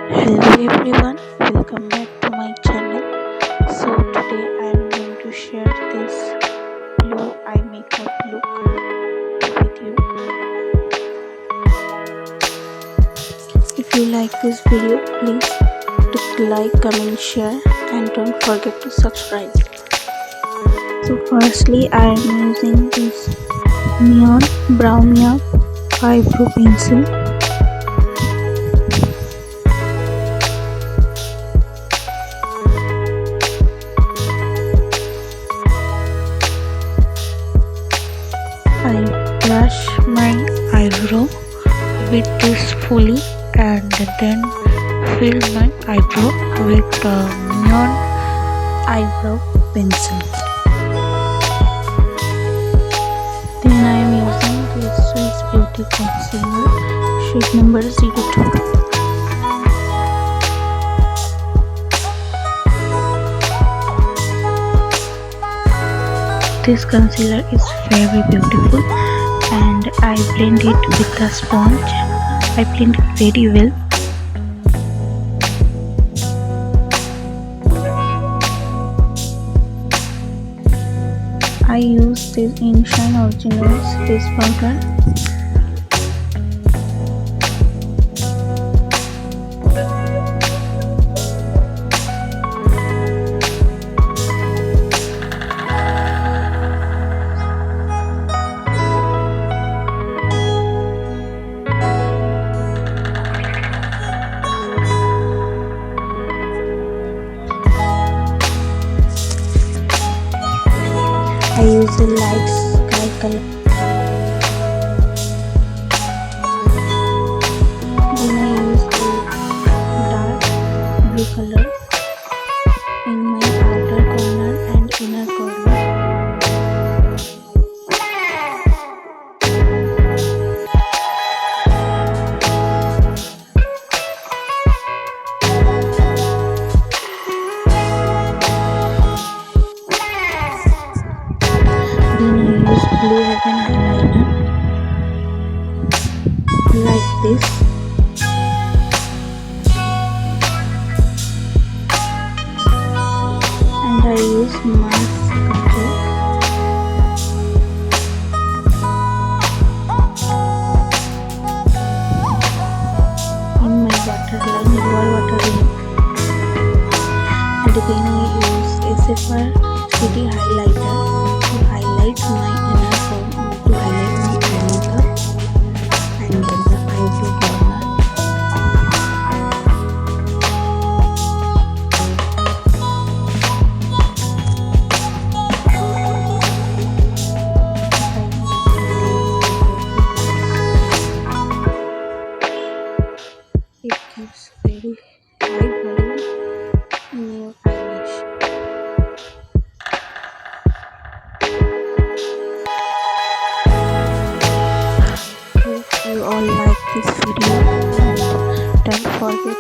Hello everyone, welcome back to my channel. So today I am going to share this blue eye makeup look with you. If you like this video, please do like, comment, share and don't forget to subscribe. So firstly I am using this neon brown eyebrow pencil. I brush my eyebrow with this fully and then fill my eyebrow with neon eyebrow pencil. Then I am using this Swiss Beauty concealer shade number 02. This concealer is very beautiful and I blend it with the sponge. I blend it very well. I use this Inshine Originals face powder. I use the light sky color. Then I use the dark blue color in my outer corner and inner corner. Then I use blue heaven eyeliner like this. And I use mascara in my waterline, waterline. And then I use SFR City highlighter to highlight my inner corner, to highlight my eye makeup and then the eyebrow corner. It gives very light volume in your eyelash. If you all like this video, don't forget